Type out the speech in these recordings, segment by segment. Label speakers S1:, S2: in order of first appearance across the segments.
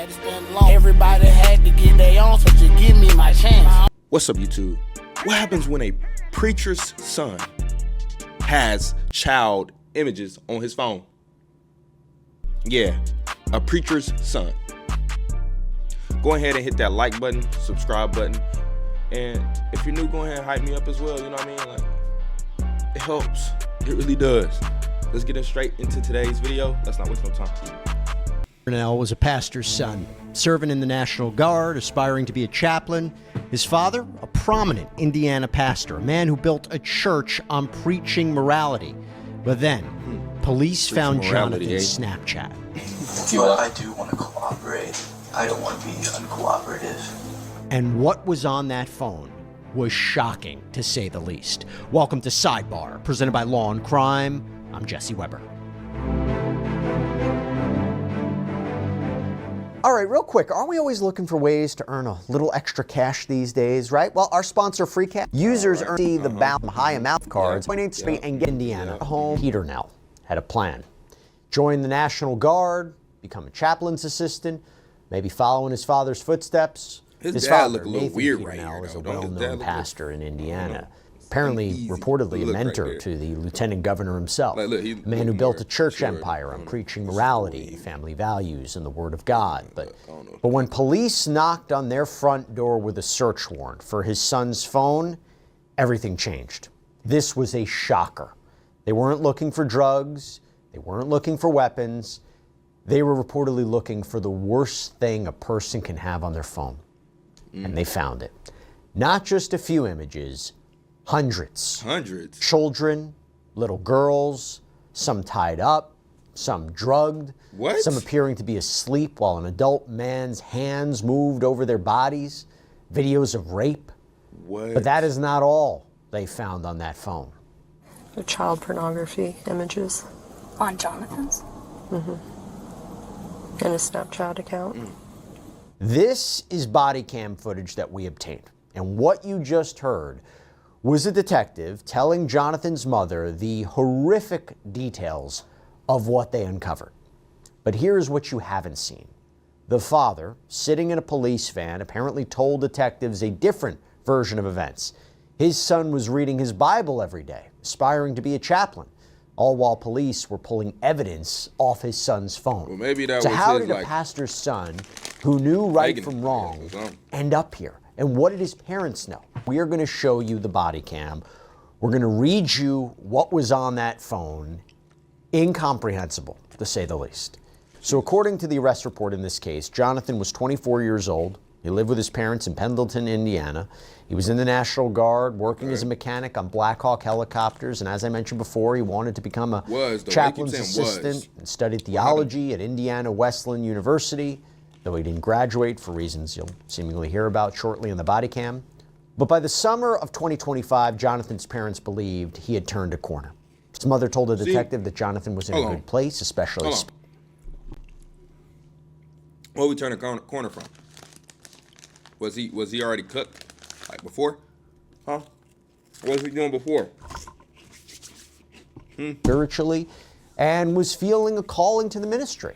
S1: Had to spend long. Everybody had to get their own, so just give me my chance.
S2: What's up, YouTube? What happens when a preacher's son has child images on his phone? Yeah, a preacher's son. Go ahead and hit that like button, subscribe button, and if you're new, go ahead and hype me up as well. You know what I mean? Like, it helps. It really does. Let's get straight into today's video. Let's not waste no time.
S3: Purnell was a pastor's son, serving in the National Guard, aspiring to be a chaplain. His father, a prominent Indiana pastor, a man who built a church on preaching morality. But then, police found Jonathan's Snapchat.
S4: I do want to cooperate. I don't want to be uncooperative.
S3: And what was on that phone was shocking, to say the least. Welcome to Sidebar, presented by Law&Crime. I'm Jesse Weber. All right, real quick, aren't we always looking for ways to earn a little extra cash these days, right? Well, our sponsor, Free Cash, users earn the high amount of cards, pointing to Street and get Indiana home. Purnell had a plan. Join the National Guard, become a chaplain's assistant, maybe following his father's footsteps.
S2: His
S3: father,
S2: dad look a little
S3: Nathan
S2: weird
S3: Purnell,
S2: right here,
S3: is a
S2: though.
S3: well-known pastor in Indiana. Apparently, reportedly a mentor to the lieutenant governor himself, a man who built a church empire on preaching morality, family values, and the Word of God. But when police knocked on their front door with a search warrant for his son's phone, everything changed. This was a shocker. They weren't looking for drugs. They weren't looking for weapons. They were reportedly looking for the worst thing a person can have on their phone. And they found it. Not just a few images, hundreds. Children, little girls, some tied up, some drugged, some appearing to be asleep while an adult man's hands moved over their bodies, videos of rape. But that is not all they found on that phone.
S5: The child pornography images.
S6: On Jonathan's?
S5: Mm-hmm. And a Snapchat account.
S3: This is body cam footage that we obtained. And what you just heard was a detective telling Jonathan's mother the horrific details of what they uncovered. But here's what you haven't seen. The father, sitting in a police van, apparently told detectives a different version of events. His son was reading his Bible every day, aspiring to be a chaplain, all while police were pulling evidence off his son's phone.
S2: Well, maybe that
S3: so
S2: was
S3: how
S2: his,
S3: did a pastor's son, who knew right from wrong, end up here? And what did his parents know? We are going to show you the body cam. We're going to read you what was on that phone. Incomprehensible, to say the least. So according to the arrest report in this case, Jonathan was 24 years old. He lived with his parents in Pendleton, Indiana. He was in the National Guard, working as a mechanic on Black Hawk helicopters. And as I mentioned before, he wanted to become a chaplain's assistant and studied theology at Indiana Wesleyan University, though he didn't graduate for reasons you'll seemingly hear about shortly in the body cam. But by the summer of 2025, Jonathan's parents believed he had turned a corner. His mother told the detective that Jonathan was in a good place, especially...
S2: Where we turn a corner from? Was he already cooked? Like before? Huh? What was he doing before?
S3: Spiritually, and was feeling a calling to the ministry.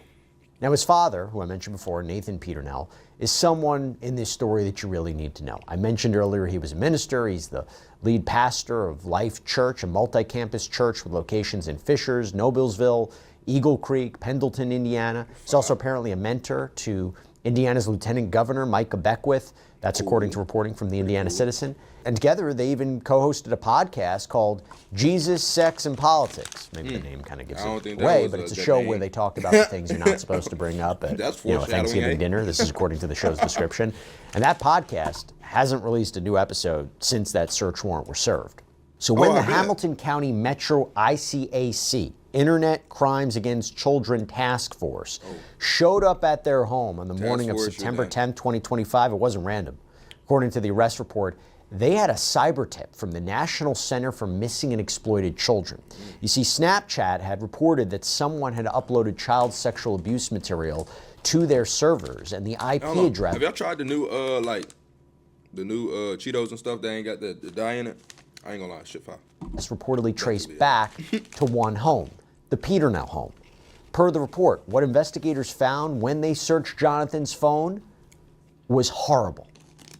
S3: Now, his father, who I mentioned before, Nathan Purnell, is someone in this story that you really need to know. I mentioned earlier he was a minister. He's the lead pastor of Life Church, a multi-campus church with locations in Fishers, Noblesville, Eagle Creek, Pendleton, Indiana. He's also apparently a mentor to Indiana's Lieutenant Governor, Micah Beckwith. That's according to reporting from the Indiana Citizen. And together, they even co-hosted a podcast called Jesus, Sex, and Politics. Maybe the name kind of gives it away, but it's a show where they talked about the things you're not supposed to bring up at a Thanksgiving dinner. This is according to the show's description. And that podcast hasn't released a new episode since that search warrant was served. So when the Hamilton County Metro ICAC, Internet Crimes Against Children Task Force, showed up at their home on the morning of September 10, 2025, it wasn't random. According to the arrest report, they had a cyber tip from the National Center for Missing and Exploited Children. You see, Snapchat had reported that someone had uploaded child sexual abuse material to their servers, and the IP address...
S2: Have y'all tried the new, Cheetos and stuff that ain't got the dye in it? I ain't gonna lie, shit fire.
S3: This reportedly traced back to one home, the Purnell home. Per the report, what investigators found when they searched Jonathan's phone was horrible.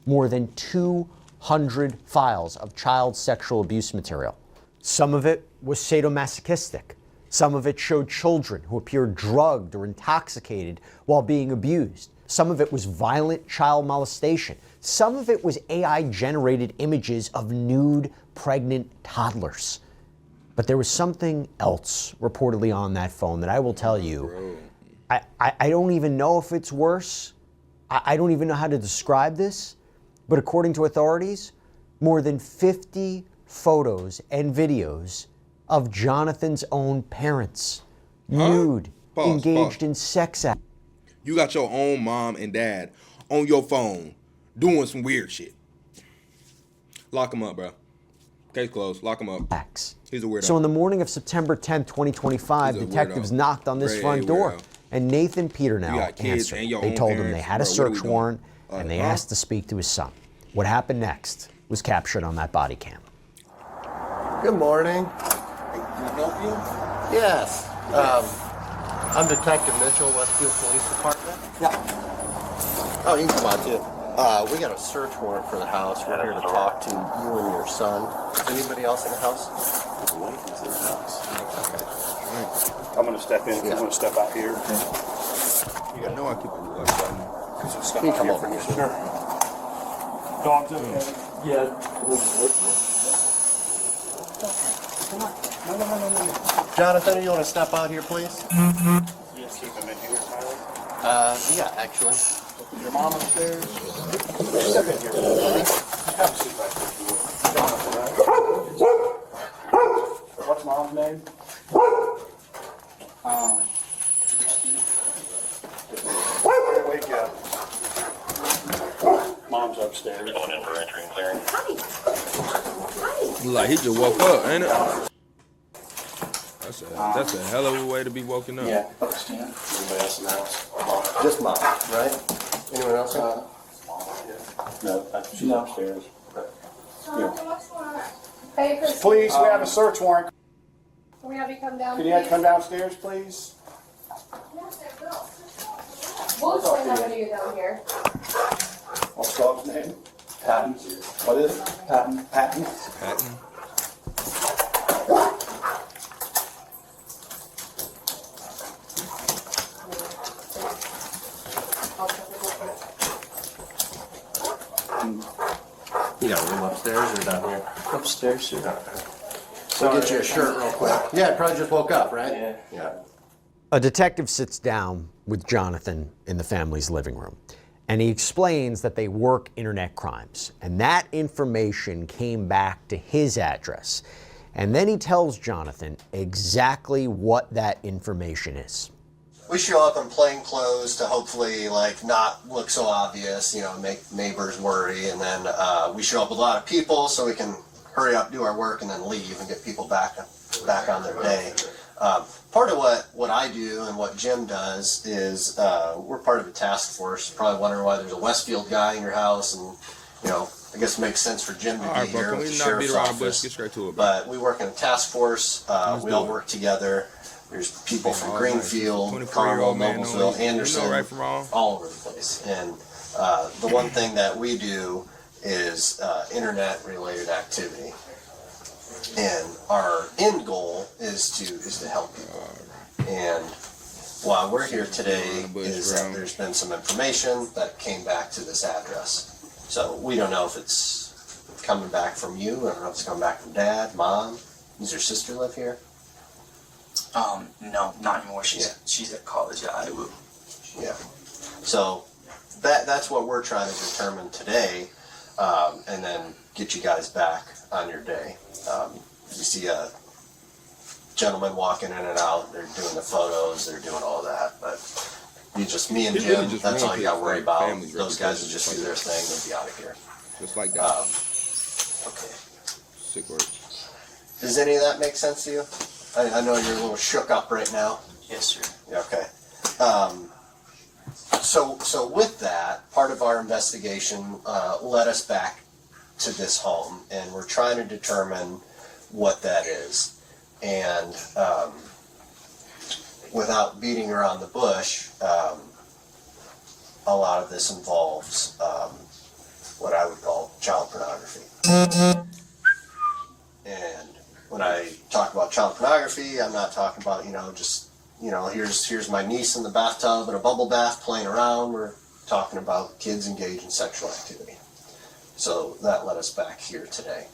S3: More than 200 files of child sexual abuse material. Some of it was sadomasochistic. Some of it showed children who appeared drugged or intoxicated while being abused. Some of it was violent child molestation. Some of it was AI-generated images of nude, pregnant toddlers. But there was something else reportedly on that phone that I will tell you, I don't even know if it's worse. I don't even know how to describe this. But according to authorities, more than 50 photos and videos of Jonathan's own parents, nude, engaged in sex acts.
S2: You got your own mom and dad on your phone doing some weird shit. Lock him up, bro. Case closed. Lock him up. He's a weirdo.
S3: So on the morning of September 10th, 2025, detectives knocked on this front door, and Nathan Peternell answered. They told him they had a search warrant, and they asked to speak to his son. What happened next was captured on that body cam.
S6: Good morning.
S2: Hey, can I help you?
S6: Yes. I'm Detective Mitchell, Westfield Police Department.
S2: Yeah.
S6: Oh, you can come on too. We got a search warrant for the house. We're here to talk to you and your son. Is anybody else in the house?
S7: His wife is in the house. I'm going to step in. I'm going to step out here.
S2: You know I keep it like
S6: You can come over here.
S7: Sure. Dogs okay? Yeah.
S6: Come on. No. Jonathan, you want to step out here, please?
S7: Yes, keep him in here, Tyler.
S6: Yeah, actually.
S7: Your mom upstairs? Step in here. Have a seat back there if you will. Jonathan, right? What's mom's name? Wake up. Mom's upstairs. Going in for entry and clearing.
S2: Like he just woke up, ain't it? That's a hell of a way to be woken up.
S7: Yeah, upstairs. Anybody else in the house?
S6: Just mom, right? Anyone else?
S7: No, she's upstairs.
S8: Hey, Chris,
S7: Please, we have a search warrant.
S8: can we have you come down?
S7: Can you come downstairs, please?
S8: We'll explain that when you get down here.
S7: What's the dog's name? Patton. What is it? Patton. Patton.
S2: Patton.
S6: You got a room upstairs or down here?
S7: Upstairs, sir.
S6: We'll get you a shirt real quick. Yeah, probably just woke up, right? Yeah.
S3: A detective sits down with Jonathan in the family's living room, and he explains that they work internet crimes, and that information came back to his address. And then he tells Jonathan exactly what that information is.
S6: We show up in plain clothes to hopefully not look so obvious, make neighbors worry, and then we show up with a lot of people so we can hurry up, do our work, and then leave and get people back on their day. Part of what I do and what Jim does is we're part of a task force. You're probably wondering why there's a Westfield guy in your house, and I guess it makes sense for Jim to be here with the sheriff's office.
S2: Get straight to it,
S6: but we work in a task force. We all work together. There's people from Greenfield, Carmel, Noblesville, Anderson,
S2: right from wrong.
S6: all over the place. And the one thing that we do is internet-related activity. And our end goal is to help people. And why we're here today is that there's been some information that came back to this address. So we don't know if it's coming back from you. I don't know if it's coming back from Dad, Mom. Does your sister live here?
S4: No, not anymore. She's at college at Iowa.
S6: Yeah. So that's what we're trying to determine today, and then get you guys back on your day. You see a gentleman walking in and out. They're doing the photos. They're doing all that. But me and Jim. That's all you got to worry about. Those guys will just do their thing. They'll be out of here.
S2: Just like that.
S6: Okay.
S2: Sick word.
S6: Does any of that make sense to you? I know you're a little shook up right now.
S4: Yes, sir.
S6: Yeah, okay. So with that, part of our investigation led us back to this home, and we're trying to determine what that is. And without beating around the bush, a lot of this involves what I would call child pornography. And when I talk about child pornography, I'm not talking about, just, here's my niece in the bathtub in a bubble bath playing around. We're talking about kids engaged in sexual activity. So that led us back here today.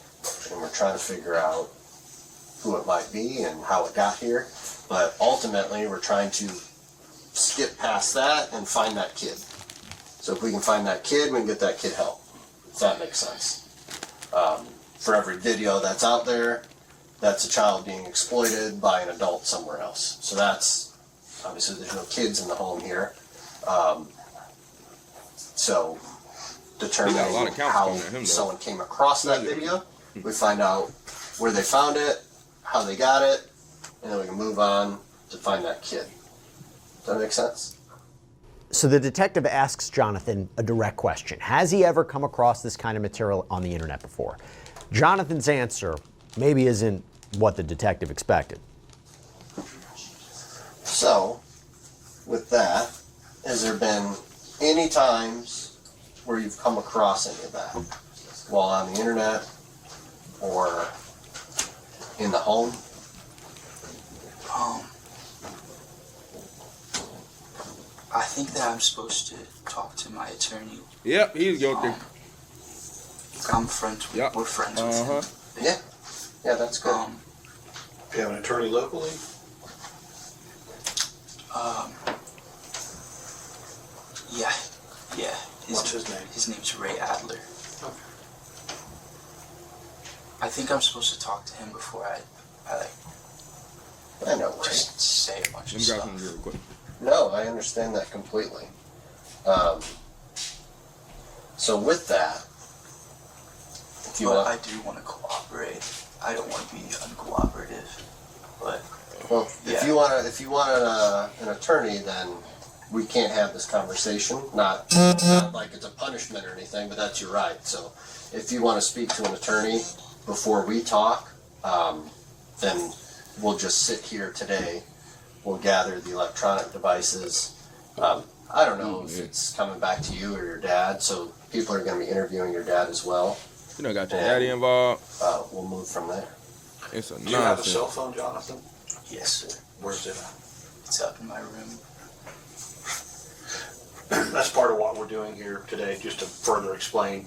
S6: And we're trying to figure out who it might be and how it got here. But ultimately, we're trying to skip past that and find that kid. So if we can find that kid, we can get that kid help. If that makes sense. For every video that's out there, that's a child being exploited by an adult somewhere else. So that's, obviously there's no kids in the home here. So determining how someone came across that video, we find out where they found it, how they got it, and then we can move on to find that kid. Does that make sense?
S3: So the detective asks Jonathan a direct question. Has he ever come across this kind of material on the internet before? Jonathan's answer maybe isn't what the detective expected.
S6: So, with that, has there been any times where you've come across any of that while on the internet or in the home?
S9: I think that I'm supposed to talk to my attorney.
S2: Yep, he's guilty.
S9: I'm friends with, we're friends with him.
S6: Yeah, that's good.
S7: Do you have an attorney locally?
S9: Yeah.
S7: What's his name?
S9: His name's Ray Adler.
S7: Okay.
S9: I think I'm supposed to talk to him before
S6: I know, right?
S9: just say a bunch of stuff.
S2: Real quick.
S6: No, I understand that completely. So with that,
S9: I do want to cooperate. I don't want to be uncooperative. But
S6: if you want an attorney, then we can't have this conversation. Not like it's a punishment or anything, but that's your right. So if you want to speak to an attorney before we talk, then we'll just sit here today. We'll gather the electronic devices. I don't know if it's coming back to you or your dad, so people are going to be interviewing your dad as well.
S2: You know, got your daddy involved.
S6: We'll move from there.
S2: It's a
S7: Do you have a cell phone, Jonathan?
S9: yes, sir.
S7: Where's it at?
S9: It's up in my room.
S7: That's part of what we're doing here today, just to further explain.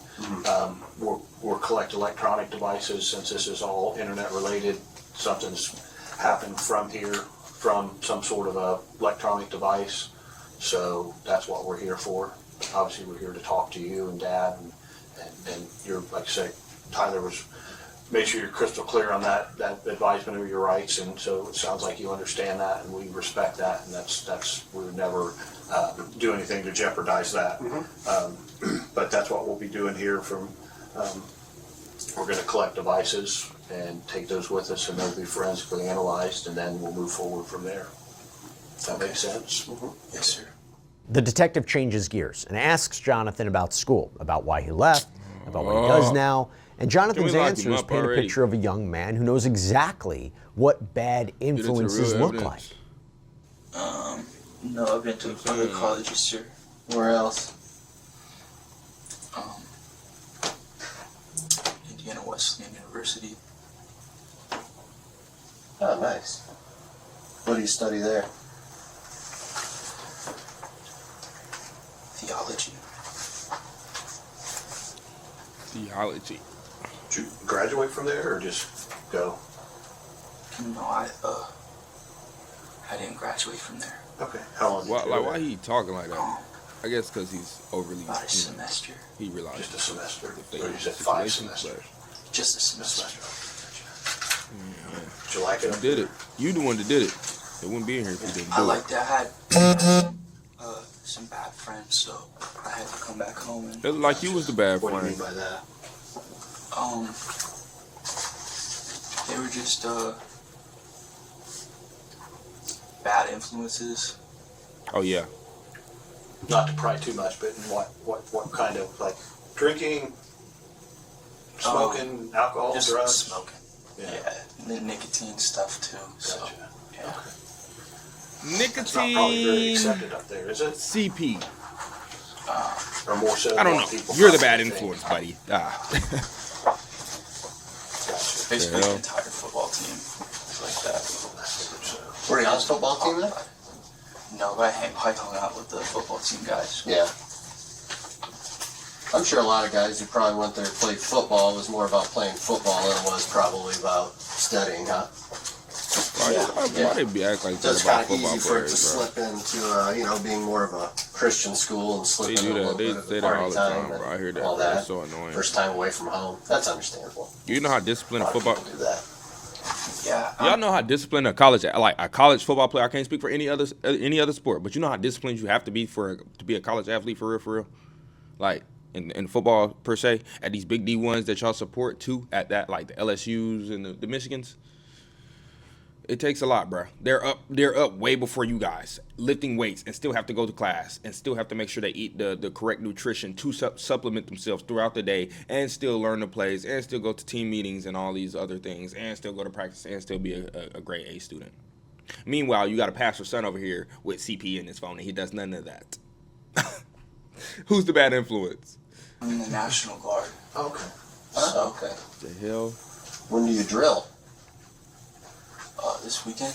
S7: We're collecting electronic devices since this is all internet related. Something's happened from here, from some sort of a electronic device. So that's what we're here for. Obviously, we're here to talk to you and Dad, and you're, like I say, Tyler was, make sure you're crystal clear on that advisement of your rights, and so it sounds like you understand that, and we respect that, and that's we would never do anything to jeopardize that. But that's what we'll be doing here. We're going to collect devices and take those with us, and they'll be forensically analyzed, and then we'll move forward from there. Does that make sense?
S9: Yes, sir.
S3: The detective changes gears and asks Jonathan about school, about why he left, about what he does now. And Jonathan's answers paint a picture of a young man who knows exactly what bad influences look like.
S9: No, I've been to other colleges, sir.
S6: Where else?
S9: Indiana Wesleyan University.
S6: Oh, nice. What do you study there?
S9: Theology.
S2: Theology.
S7: Did you graduate from there, or just go?
S9: No, I didn't graduate from there.
S7: Okay. How long?
S2: Why he talking like that? I guess because he's overly.
S9: About a semester.
S2: He realized.
S7: Just a semester.
S2: They
S7: Or you said 5
S2: situation,
S7: semesters.
S9: Just a semester.
S7: Did you like it?
S2: You did it. You the one that did it. It wouldn't be in here if you didn't do
S9: I
S2: it.
S9: liked it. I had some bad friends, so I had to come back home and.
S2: It looked like you was the bad
S7: What do you
S2: friend.
S7: mean by that?
S9: They were just bad influences.
S2: Oh yeah.
S7: Not to pry too much, but in what kind of, like, drinking, smoking, alcohol,
S9: Just
S7: drugs?
S9: smoking. Yeah. And then nicotine stuff too. So
S7: Gotcha.
S9: yeah.
S7: It's not probably very
S2: Nicotine,
S7: accepted up there, is it?
S2: CP.
S7: Or more so?
S2: I don't
S7: than
S2: know.
S7: people
S2: You're the
S7: probably
S2: bad
S7: think?
S2: influence, buddy.
S9: Basically,
S2: Yeah.
S9: the entire football team is like that.
S6: Were you on the football team then?
S9: No, but I hung out with the football team guys.
S6: Yeah. I'm sure a lot of guys who probably went there to play football was more about playing football than it was probably about studying, huh?
S2: Why they be act like
S6: So
S2: that
S6: it's
S2: about
S6: kind of
S2: football
S6: easy for it to
S2: players, bro?
S6: slip into, being more of a Christian school and slip
S2: They
S6: into
S2: do
S6: a
S2: that.
S6: little
S2: They
S6: bit of
S2: say
S6: a
S2: that all
S6: party
S2: the
S6: time
S2: time,
S6: and
S2: bro. I hear that,
S6: all
S2: bro.
S6: that.
S2: It's so annoying.
S6: First time away from home. That's understandable.
S2: You know how disciplined
S6: A lot of
S2: football.
S6: people do that.
S9: Yeah.
S2: Y'all know how disciplined a college football player. I can't speak for any other sport, but you know how disciplined you have to be to be a college athlete for real. Like in football per se, at these big D1s that y'all support too, at that like the LSU's and the Michigans. It takes a lot, bro. They're up way before you guys, lifting weights and still have to go to class and still have to make sure they eat the correct nutrition to supplement themselves throughout the day and still learn the plays and still go to team meetings and all these other things and still go to practice and still be a grade A student. Meanwhile, you got a pastor son over here with CP in his phone and he does none of that. Who's the bad influence?
S9: I'm in the National Guard.
S6: Okay.
S9: So,
S6: Okay.
S2: The hell?
S6: When do you drill?
S9: this weekend,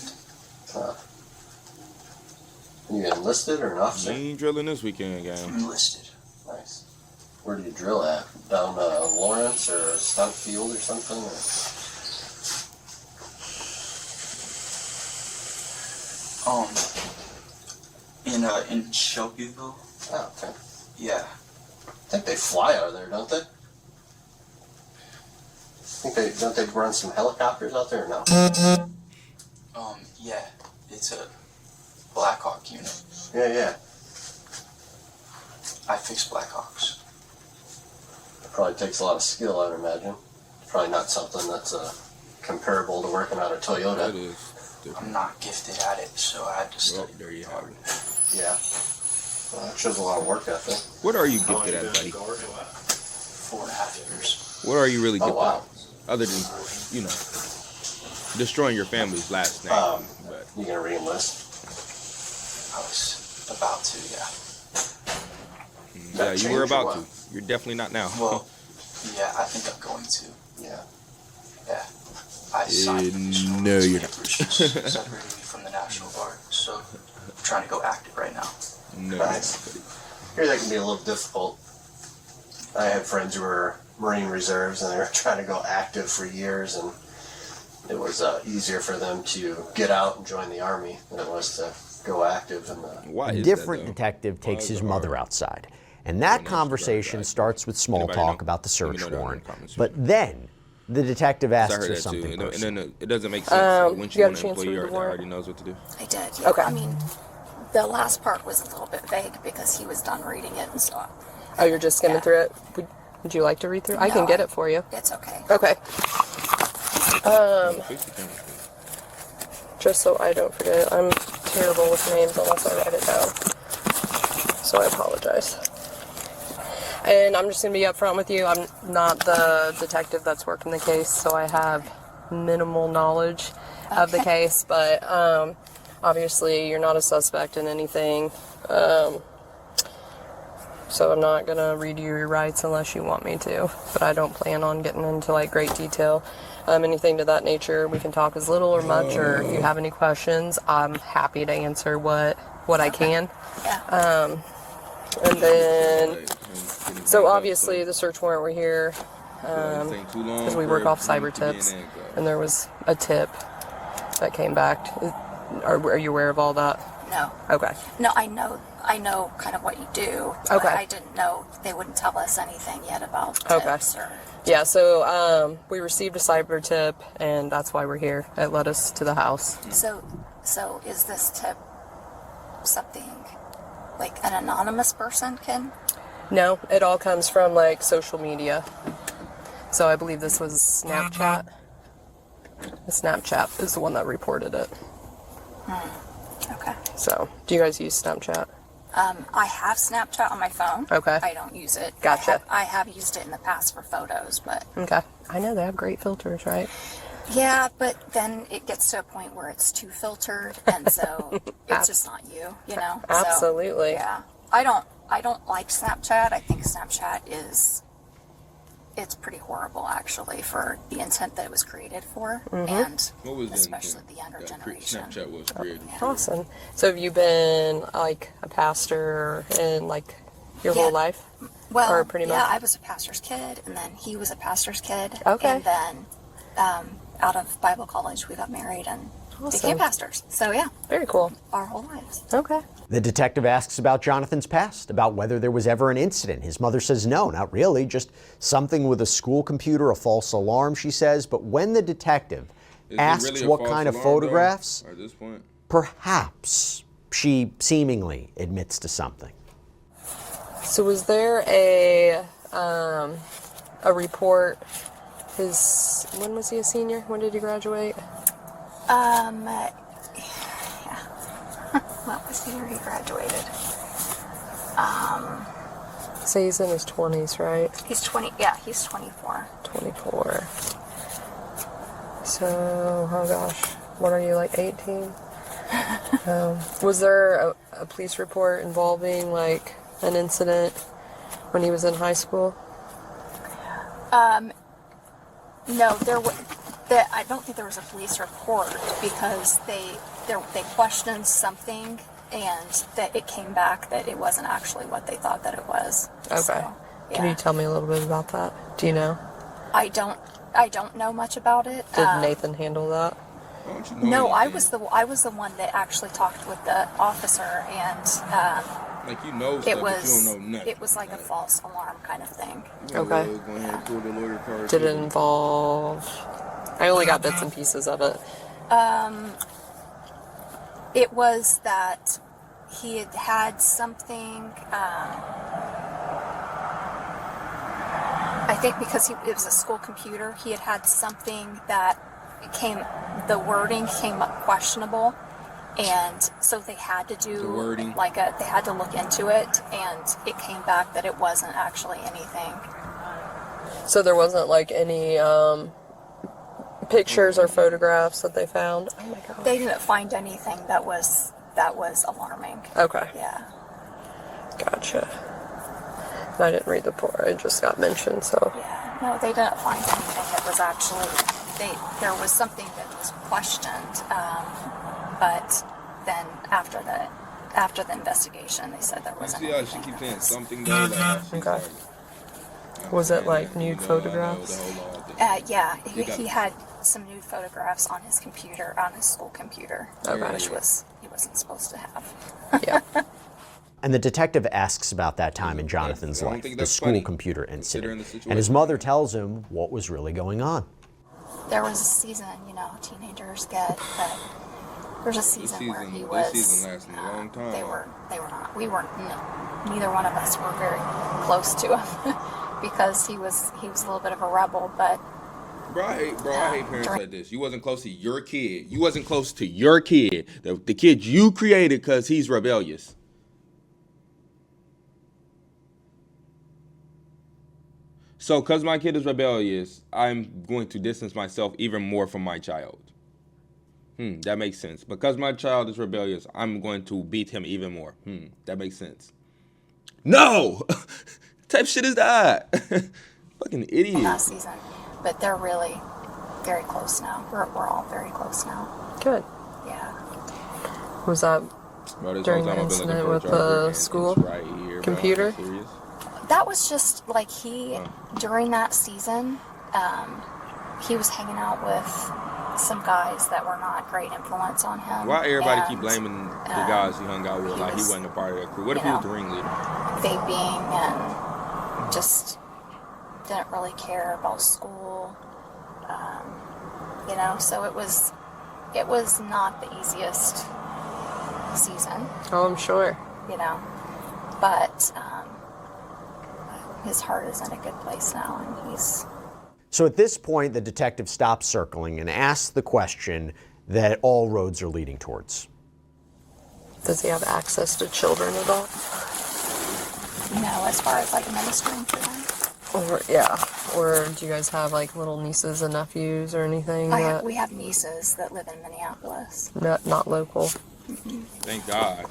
S6: You enlisted or an
S2: You
S6: officer?
S2: ain't drilling this weekend,
S9: I'm
S2: gang.
S9: enlisted.
S6: Nice. Where do you drill at? Down Lawrence or Stunt Field or something? Or?
S9: In Shelbyville.
S6: Oh, okay.
S9: Yeah.
S6: I think they fly out of there, don't they? Don't they run some helicopters out there or no?
S9: Yeah. It's a Black Hawk unit.
S6: Yeah.
S9: I fix Black Hawks.
S6: It probably takes a lot of skill, I'd imagine. Probably not something that's comparable to working out a
S2: That
S6: Toyota.
S2: is
S9: I'm
S2: different.
S9: not gifted at it, so I had to
S2: Oh,
S9: study.
S2: there you have it.
S6: Yeah. Well, that shows a lot of work ethic.
S2: What are you
S7: How long
S2: gifted
S7: you
S2: at,
S7: been
S2: buddy?
S7: in the Guard?
S9: 4.5 years.
S2: What are you really
S6: Oh,
S2: gifted
S6: wow.
S2: at? Other than, destroying your family's last name. But
S6: You gonna re-enlist?
S9: I was about to, yeah.
S2: yeah, you
S6: change
S2: were
S6: or
S2: about
S6: what?
S2: to. You're definitely not now.
S9: Well, yeah, I think I'm going to.
S6: Yeah.
S9: Yeah. I signed
S2: no, you're not.
S9: papers separating me from the National Guard, so I'm trying to go active right now.
S2: No,
S6: Nice. Here that can be a little difficult. I had friends who were Marine Reserves and they were trying to go active for years, and it was easier for them to get out and join the Army than it was to go active in the...
S2: Why
S3: A
S2: is
S3: different
S2: that, though?
S3: detective takes
S2: is
S3: his
S2: it
S3: mother
S2: hard?
S3: outside. And that
S2: that's
S3: conversation
S2: right.
S3: starts with small
S2: Anybody
S3: talk
S2: know?
S3: about the
S2: Let me
S3: search
S2: know down in the
S3: warrant.
S2: comments.
S3: But then the detective
S2: I
S3: asks
S2: heard
S3: her
S2: that too.
S3: something
S2: And
S3: personal.
S2: then it doesn't make sense. When
S5: you
S2: she
S5: got a
S2: want an
S5: chance to
S2: employee
S5: read the
S2: that
S5: warrant?
S2: already knows what to do.
S10: I did. Yeah.
S5: Okay.
S10: I mean, the last part was a little bit vague because he was done reading it and so
S5: Oh, you're just skimming
S10: Yeah.
S5: through it? Would you like to read through? I can
S10: No,
S5: get it for you.
S10: it's okay.
S5: Okay.
S2: Fix the camera.
S5: Just so I don't forget. I'm terrible with names unless I write it down. So I apologize. And I'm just going to be upfront with you. I'm not the detective that's working the case, so I have minimal knowledge of the case. But obviously, you're not a suspect in anything. So I'm not going to read you your rights unless you want me to. But I don't plan on getting into like great detail. Anything to that nature, we can talk as little or much, or if you have any questions, I'm happy to answer what I can.
S10: Yeah.
S5: And then, so obviously the search warrant, we're here because we work off cyber tips, and there was a tip that came back. Are you aware of all that?
S10: No.
S5: Okay.
S10: No, I know kind of what you do. But
S5: Okay.
S10: I didn't know they wouldn't tell us anything yet about
S5: Okay.
S10: tips or.
S5: Yeah, so we received a cyber tip, and that's why we're here. It led us to the house.
S10: So is this tip something like an anonymous person can?
S5: No, it all comes from like social media. So I believe this was Snapchat. Snapchat is the one that reported it.
S10: Okay.
S5: So, do you guys use Snapchat?
S10: I have Snapchat on my phone.
S5: Okay.
S10: I don't use it.
S5: Gotcha.
S10: I have used it in the past for photos, but
S5: Okay. I know they have great filters, right?
S10: Yeah, but then it gets to a point where it's too filtered, and so it's just not you, you know?
S5: Absolutely.
S10: So, yeah. I don't like Snapchat. I think Snapchat it's pretty horrible, actually, for the intent that it was created for, and
S2: What was
S10: especially the younger generation.
S2: Snapchat was created.
S5: Awesome. So have you been like a pastor in like your whole life?
S10: Well,
S5: or pretty much?
S10: yeah, I was a pastor's kid, and then he was a pastor's kid.
S5: Okay.
S10: And then out of Bible college, we got married and became pastors. So, yeah.
S5: Very cool.
S10: Our whole lives.
S5: Okay.
S3: The detective asks about Jonathan's past, about whether there was ever an incident. His mother says no, not really, just something with a school computer, a false alarm, she says. But when the detective asks
S2: really
S3: what kind of photographs,
S2: at this point,
S3: perhaps she seemingly admits to something.
S5: So was there a report? When was he a senior? When did he graduate?
S10: What was the year he graduated?
S5: So he's in his 20s, right?
S10: He's 20. Yeah, he's 24.
S5: 24. So, oh gosh, what are you, like 18? Was there a police report involving like an incident when he was in high school?
S10: No, I don't think there was a police report because they questioned something, and that it came back that it wasn't actually what they thought that it was.
S5: Okay.
S10: So, yeah.
S5: Can you tell me a little bit about that? Do you know?
S10: I don't know much about it.
S5: Did Nathan handle that?
S10: No, I was the one that actually talked with the officer, and
S2: like you know,
S10: it
S2: stuff,
S10: was
S2: but you don't know nothing.
S10: it was like a false alarm kind of thing.
S5: Okay.
S2: Go ahead and pull the lawyer card.
S5: Did it involve? I only got bits and pieces of it.
S10: It was that he had something. I think because it was a school computer, he had something that the wording came up questionable, and so they had to do
S2: The wording?
S10: they had to look into it, and it came back that it wasn't actually anything.
S5: So there wasn't like any pictures or photographs that they found? Oh my god.
S10: They didn't find anything that was alarming.
S5: Okay.
S10: Yeah.
S5: Gotcha. I didn't read the report. It just got mentioned, so.
S10: Yeah. No, they didn't find anything that was actually. There was something that was questioned, but then after the investigation, they said there wasn't.
S2: See how she keeps saying something though? Like,
S5: Okay. Was it like nude photographs?
S10: Yeah, he had some nude photographs on his computer, on his school computer, which he wasn't supposed to have.
S5: Yeah.
S3: And the detective asks about that time in Jonathan's life, the school computer incident. And his mother tells him what was really going on.
S10: There was a season, teenagers get, but there's a season where he was.
S2: This season lasted a long time.
S10: They were not. We weren't. Neither one of us were very close to him because he was a little bit of a rebel, but.
S2: Bro, I hate parents like this. You wasn't close to your kid. You wasn't close to your kid, the kid you created, because he's rebellious. So, because my kid is rebellious, I'm going to distance myself even more from my child. That makes sense. Because my child is rebellious, I'm going to beat him even more. That makes sense. No! What type of shit is that? Fucking idiot.
S10: Last season. But they're really very close now. We're all very close now.
S5: Good.
S10: Yeah.
S5: Was that
S2: Bro,
S5: during the incident with the school computer?
S10: That was just like during that season, he was hanging out with some guys that were not great influence on him.
S2: Why everybody keep blaming the guys he hung out with like he wasn't a part of that crew? What if he was the ringleader?
S10: Vaping and just didn't really care about school. So it was not the easiest season.
S5: Oh, I'm sure.
S10: But his heart is in a good place now, and he's.
S3: So at this point, the detective stops circling and asks the question that all roads are leading towards.
S5: Does he have access to children at all?
S10: No, as far as like ministering to them.
S5: Or do you guys have like little nieces and nephews or anything?
S10: We have nieces that live in Minneapolis.
S5: Not local.
S2: Thank God.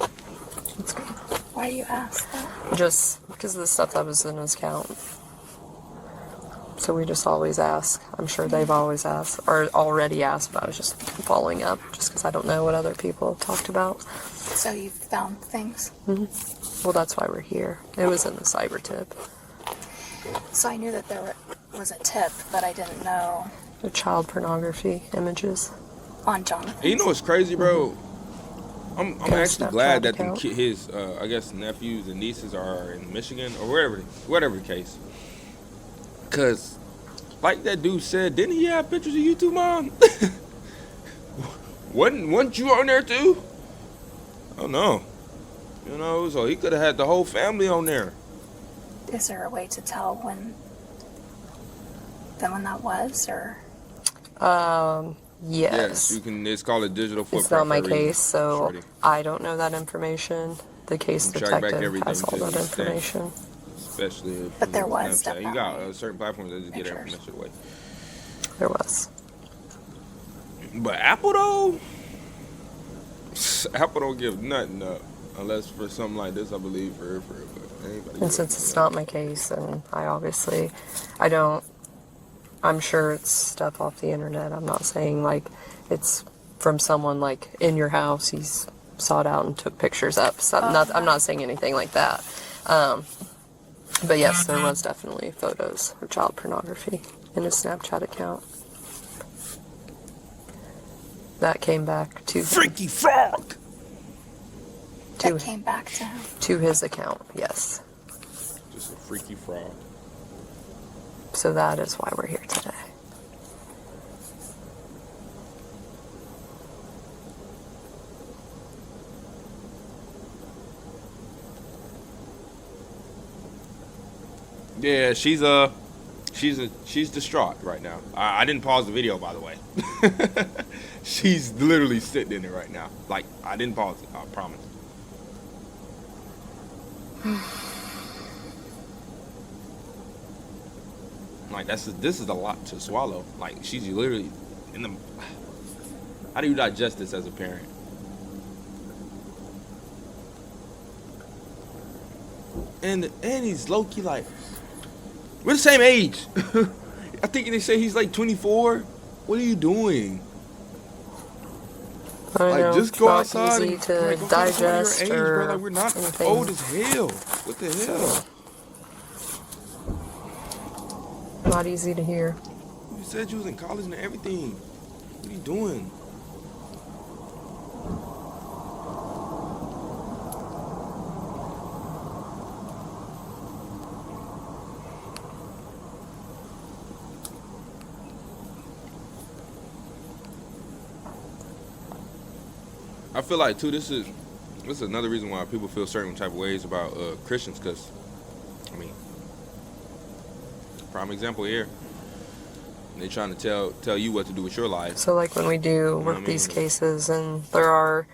S10: Why do you ask that?
S5: Just because of the stuff that was in his account. So we just always ask. I'm sure they've always asked, or already asked, but I was just following up just because I don't know what other people have talked about.
S10: So you found things?
S5: Mm-hmm. Well, that's why we're here. It was in the cyber tip.
S10: So I knew that there was a tip, but I didn't know.
S5: The child pornography images.
S10: On Jonathan.
S2: And you know what's crazy, bro? I'm actually glad that
S5: account.
S2: his, I guess, nephews and nieces are in Michigan or whatever the case. Because, like that dude said, didn't he have pictures of you too, Mom? Wasn't you on there too? Oh, no. You know, so he could have had the whole family on there.
S10: Is there a way to tell when that was, or?
S5: Yes.
S2: You can. It's called a digital footprint.
S5: It's not my
S2: for a reason,
S5: case, so
S2: shorty.
S5: I don't know that information. The case
S2: You can track back
S5: detective
S2: everything
S5: has all
S2: to
S5: that
S2: the extent.
S5: information.
S2: Especially if
S10: But there
S2: you
S10: was
S2: Snapchat. You got
S10: definitely
S2: certain platforms that just get that
S10: pictures.
S2: information away.
S5: There was.
S2: But Apple though, Apple don't give nothing up unless for something like this. I believe for but anybody.
S5: And since it's not my case, and I'm sure it's stuff off the internet. I'm not saying like it's from someone like in your house. He's sought out and took pictures up. So I'm not saying anything like that. But yes, there was definitely photos of child pornography in his Snapchat account. That came back to
S2: Freaky Frog.
S10: That came back to him.
S5: To his account, yes.
S2: Just a freaky fraud.
S5: So that is why we're here today.
S2: Yeah, she's distraught right now. I didn't pause the video, by the way. She's literally sitting in it right now. Like, I didn't pause it, I promise. Like, this is a lot to swallow. Like, she's literally in the... How do you digest this as a parent? And he's low-key like... We're the same age. I think they say he's like 24. What are you doing?
S5: I
S2: Like,
S5: know,
S2: just
S5: it's
S2: go
S5: not
S2: outside
S5: easy
S2: and
S5: to
S2: like, go
S5: digest
S2: your age,
S5: or
S2: bro. Like, we're not
S5: anything.
S2: old as hell. What the hell?
S5: Not easy to hear.
S2: You said you was in college and everything. What are you doing? I feel like too. This is another reason why people feel certain type of ways about Christians, because I mean, prime example here. They trying to tell you what to do with your life.
S5: So like when we do work these cases and there are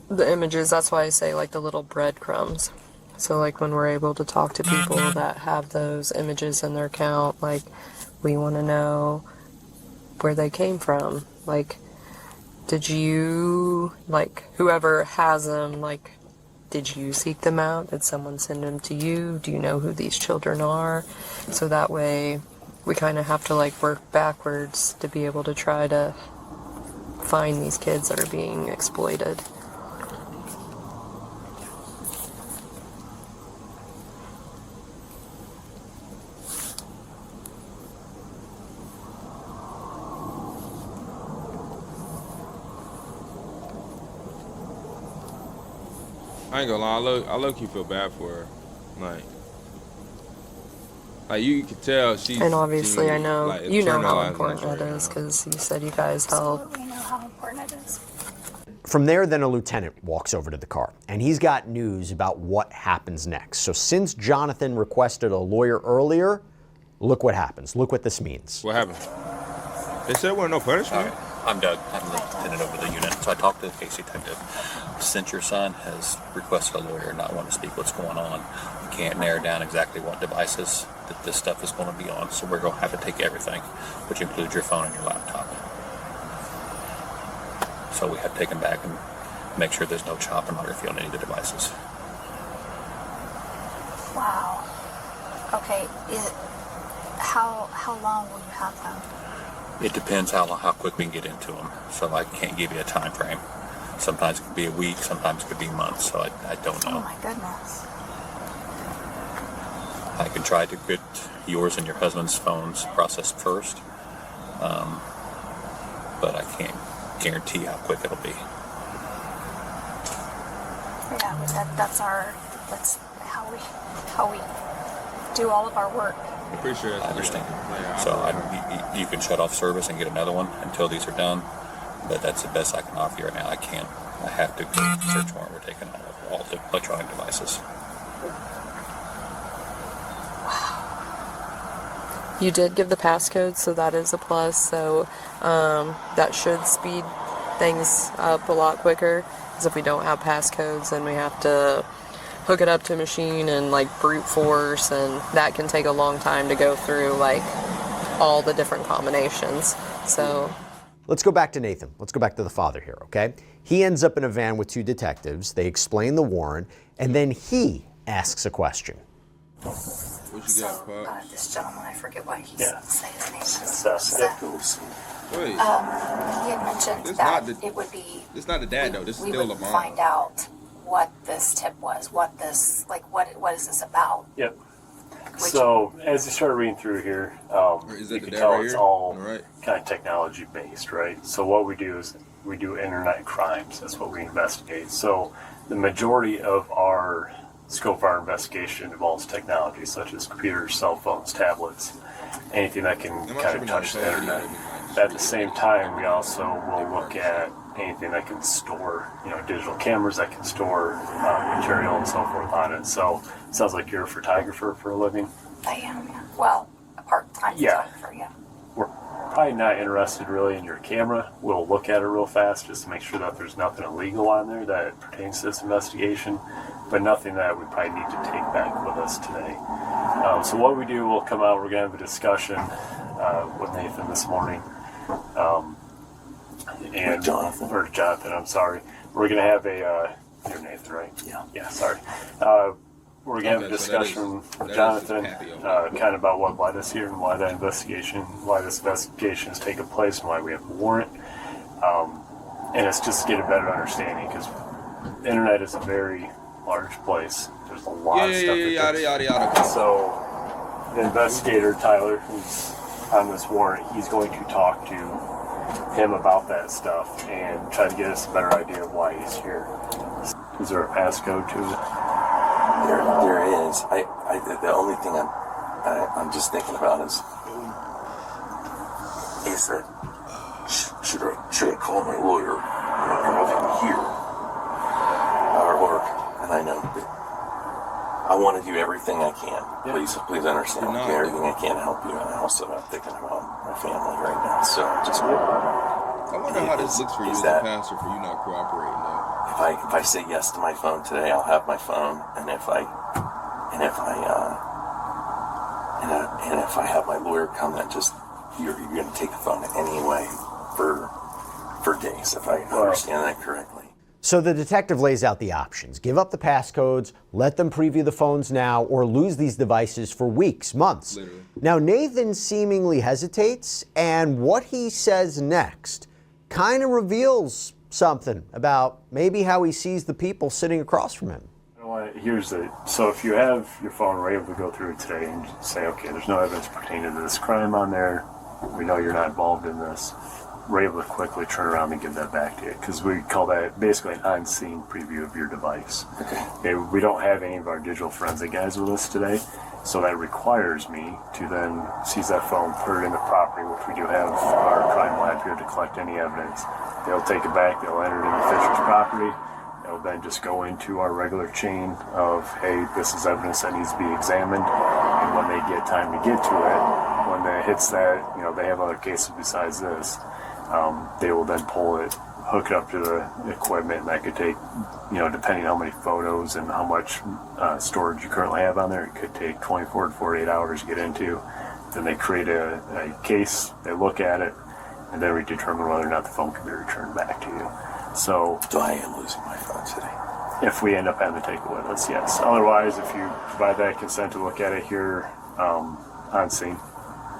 S5: the images, that's why I say like the little breadcrumbs. So like when we're able to talk to people that have those images in their account, like we want to know where they came from. Like, did you, like, whoever has them, like, did you seek them out? Did someone send them to you? Do you know who these children are? So that way we kind of have to, like, work backwards to be able to try to find these kids that are being exploited.
S2: I ain't gonna lie, I low-key feel bad for her. Like you can tell she's...
S5: And obviously I know,
S2: like,
S5: you know how
S2: internalizing
S5: important
S2: this
S5: that
S2: right
S5: is
S2: now.
S5: because you said you guys help.
S10: Absolutely know how important it is.
S3: From there, then a lieutenant walks over to the car, and he's got news about what happens next. So since Jonathan requested a lawyer earlier, look what happens. Look what this means.
S2: What happened? They said there wasn't no punishment.
S11: I'm Doug. I'm the lieutenant over the unit. So I talked to the case detective. Since your son has requested a lawyer and not want to speak what's going on, we can't narrow down exactly what devices that this stuff is going to be on. So we're going to have to take everything, which includes your phone and your laptop. So we have to take them back and make sure there's no child pornography on any of the devices.
S10: Wow. Okay. How long will you have them?
S11: It depends how quick we can get into them. So I can't give you a time frame. Sometimes it could be a week, sometimes it could be months. So I don't know.
S10: Oh my goodness.
S11: I can try to get yours and your husband's phones processed first, but I can't guarantee how quick it'll be.
S10: Yeah, that's how we do all of our work.
S2: I'm pretty sure that's
S11: I understand. So you can shut off service and get another one until these are done, but that's the best I can offer you right now. I have to get a search warrant. We're taking all the electronic devices.
S5: You did give the passcode, so that is a plus. So that should speed things up a lot quicker. Because if we don't have passcodes, then we have to hook it up to a machine and like brute force, and that can take a long time to go through like all the different combinations. So
S3: let's go back to Nathan. Let's go back to the father here, okay? He ends up in a van with two detectives. They explain the warrant, and then he asks a question.
S2: What you got, Pop?
S10: This gentleman, I forget what he said his name was.
S2: Seth. Wait.
S10: He had mentioned that it would be.
S2: It's not the dad though. This is
S10: we
S2: still
S10: would
S2: the mom.
S10: find out what this tip was, what is this about?
S12: Yep. So as you start reading through here, you can tell it's all kind of technology based, right? So what we do is we do internet crimes. That's what we investigate. So the majority of our scope of our investigation involves technology, such as computers, cell phones, tablets, anything that can kind of touch the internet. At the same time, we also will look at anything that can store, digital cameras that can store material and so forth on it. So it sounds like you're a photographer for a living.
S10: I am, yeah. Well, a part-time photographer, yeah.
S12: We're probably not interested really in your camera. We'll look at it real fast just to make sure that there's nothing illegal on there that pertains to this investigation, but nothing that we probably need to take back with us today. So what we do, we'll come out, we're going to have a discussion with Nathan this morning. And Jonathan, I'm sorry. We're going to have you're Nathan, right? Yeah, sorry. We're going to have a discussion with Jonathan, kind of about what led us here and why this investigation is taking place and why we have a warrant. And it's just to get a better understanding, because the internet is a very large place. There's a lot of stuff.
S2: Yada.
S12: So the investigator, Tyler, who's on this warrant, he's going to talk to him about that stuff and try to get us a better idea of why he's here. Is there a passcode to it?
S13: There is. The only thing I'm just thinking about is that should I call my lawyer and have him here or and I know that I want to do everything I can. Please understand. I do everything I can to help you, and I also am thinking about my family right now. So just
S2: I wonder how this looks for you as a pastor for you not cooperating though.
S13: If I say yes to my phone today, I'll have my phone, and if I have my lawyer come, then just you're going to take the phone anyway for days, if I understand that correctly.
S3: So the detective lays out the options. Give up the passcodes, let them preview the phones now, or lose these devices for weeks, months. Literally. Now Nathan seemingly hesitates, and what he says next kind of reveals something about maybe how he sees the people sitting across from him.
S12: So if you have your phone, we're able to go through it today and say, okay, there's no evidence pertaining to this crime on there. We know you're not involved in this. We're able to quickly turn around and give that back to you, because we call that basically an on-scene preview of your device. Okay, we don't have any of our digital forensic guys with us today, so that requires me to then seize that phone, put it in the property, which we do have our crime lab here to collect any evidence. They'll take it back, they'll enter it in the Fisher's property. It'll then just go into our regular chain of, hey, this is evidence that needs to be examined. And when they get time to get to it, when it hits that, they have other cases besides this. They will then pull it, hook it up to the equipment, and that could take, depending on how many photos and how much storage you currently have on there, it could take 24 to 48 hours to get into. Then they create a case, they look at it, and then we determine whether or not the phone can be returned back to you. So
S13: I am losing my phone today.
S12: If we end up having to take it with us, yes. Otherwise, if you provide that consent to look at it here on scene,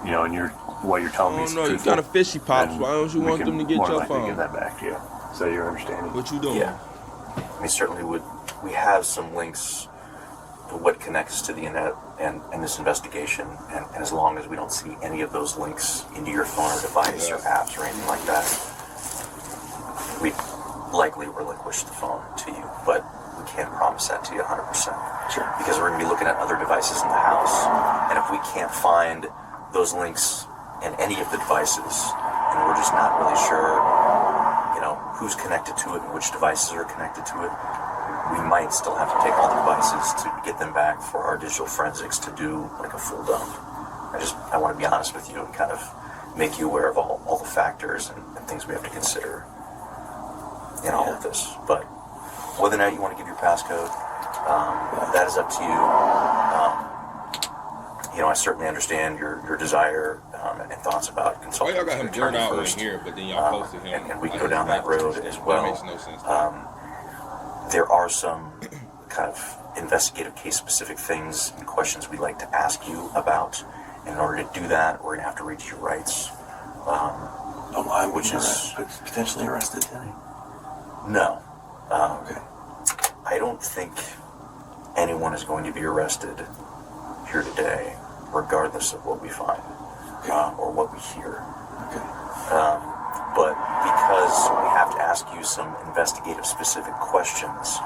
S12: and what you're telling me is
S2: no, you
S12: truthful,
S2: kind of fishy, Pops. Why don't you want them to get
S12: more
S2: your
S12: likely
S2: phone?
S12: give that back to you. Is that your understanding?
S2: What you doing?
S14: Yeah. We certainly would. We have some links to what connects to the internet and this investigation, and as long as we don't see any of those links into your phone or device or apps or anything like that, we likely relinquish the phone to you, but we can't promise that to you 100%.
S13: Sure.
S14: Because we're going to be looking at other devices in the house, and if we can't find those links in any of the devices, and we're just not really sure, who's connected to it and which devices are connected to it, we might still have to take all the devices to get them back for our digital forensics to do like a full dump. I want to be honest with you and kind of make you aware of all the factors and things we have to consider in all of this. But whether or not you want to give your passcode, that is up to you. I certainly understand your desire and thoughts about consulting.
S2: Y'all got him blurred out in here, but then y'all posted him.
S14: And we can go down that road as well.
S2: That makes no sense.
S14: There are some kind of investigative case-specific things and questions we'd like to ask you about. And in order to do that, we're going to have to read your rights.
S13: Which is potentially arrested today?
S14: No.
S13: Okay.
S14: I don't think anyone is going to be arrested here today, regardless of what we find or what we hear.
S13: Okay.
S14: But because we have to ask you some investigative specific questions,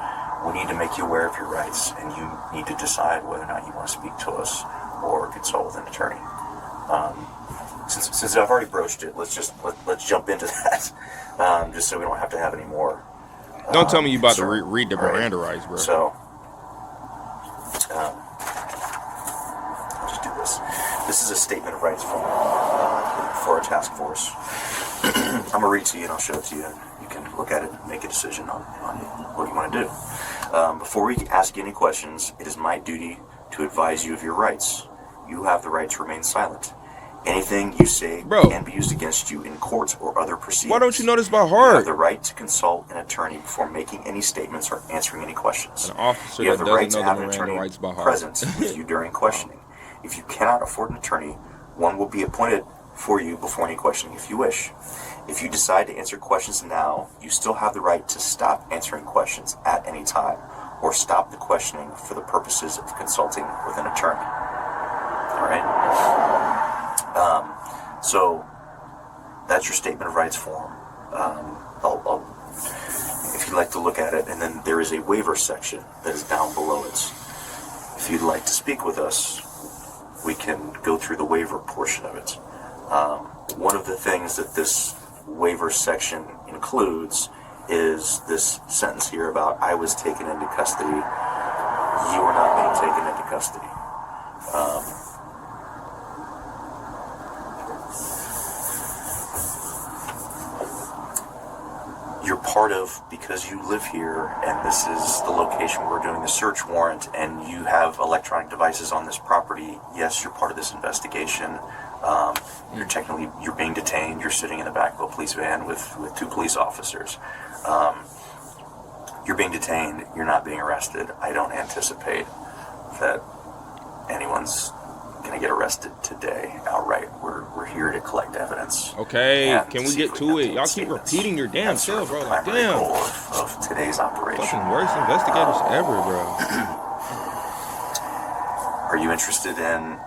S14: we need to make you aware of your rights, and you need to decide whether or not you want to speak to us or consult with an attorney. Since I've already broached it, let's jump into that, just so we don't have to have any more.
S2: Don't tell me you about to read the Miranda rights, bro.
S14: So, I'll just do this. This is a statement of rights for our task force. I'm going to read to you and I'll show it to you. You can look at it and make a decision on what you want to do. Before we ask you any questions, it is my duty to advise you of your rights. You have the right to remain silent. Anything you say can be used against you in court or other proceedings.
S2: Why don't you know this by
S14: You
S2: heart?
S14: have the right to consult an attorney before making any statements or answering any questions.
S2: An officer
S14: You have
S2: that
S14: the right
S2: doesn't
S14: to
S2: know
S14: have
S2: the
S14: an
S2: Miranda
S14: attorney
S2: rights by heart.
S14: present with you during questioning. If you cannot afford an attorney, one will be appointed for you before any questioning if you wish. If you decide to answer questions now, you still have the right to stop answering questions at any time or stop the questioning for the purposes of consulting with an attorney. All right? So that's your statement of rights form. If you'd like to look at it, and then there is a waiver section that is down below it. If you'd like to speak with us, we can go through the waiver portion of it. One of the things that this waiver section includes is this sentence here about I was taken into custody. You are not being taken into custody. You're part of, because you live here and this is the location where we're doing the search warrant and you have electronic devices on this property, yes, you're part of this investigation. You're being detained. You're sitting in the back of a police van with two police officers. You're being detained. You're not being arrested. I don't anticipate that anyone's going to get arrested today outright. We're here to collect evidence.
S2: Okay, can we get to it? Y'all keep repeating your damn self, bro. Like, damn.
S14: Goal of today's operation.
S2: Fucking worst investigators ever, bro.
S14: Are you interested in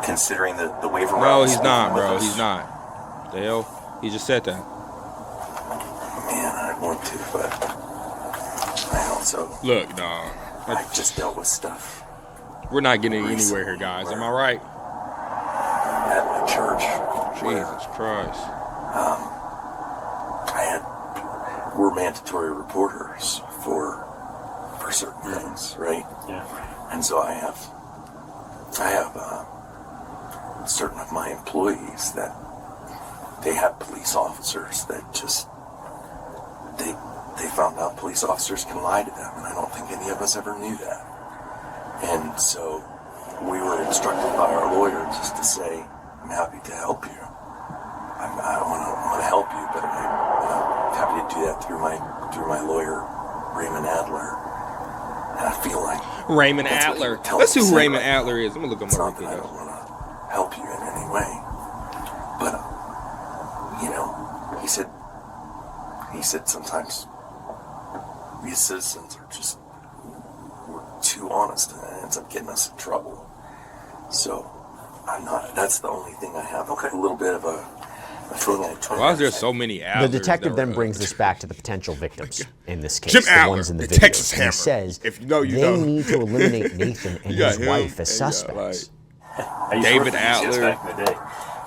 S14: considering the waiver?
S2: No, he's not, bro. He's not. The hell? He just said that.
S13: Man, I want to, but I also...
S2: Look, dog.
S13: I just dealt with stuff.
S2: We're not getting anywhere here, guys. Am I right?
S13: At my church.
S2: Jesus Christ.
S13: We're mandatory reporters for certain things, right?
S12: Yeah.
S13: And so I have certain of my employees that they have police officers that just, they found out police officers can lie to them, and I don't think any of us ever knew that. And so we were instructed by our lawyer just to say, I'm happy to help you. I want to help you, but I'm happy to do that through my lawyer, Raymond Adler. And I feel like
S2: Raymond Adler. Let's see who Raymond Adler is. I'm gonna look him up.
S13: I don't want to help you in any way, but he said sometimes we as citizens are just we're too honest, and it ends up getting us in trouble. So I'm not. That's the only thing I have. Okay, a little bit of a thing I told.
S2: Why is there so many Adlers?
S3: The detective then brings this back to the potential victims in this case,
S2: Jim
S3: the
S2: Adler,
S3: ones in the
S2: the
S3: videos.
S2: Texas
S3: He
S2: Hammer.
S3: says
S2: If you know, you
S3: they
S2: know.
S3: need to eliminate Nathan and his wife as suspects.
S12: I used to
S2: David
S12: work for DCS
S2: Adler.
S12: back in the day,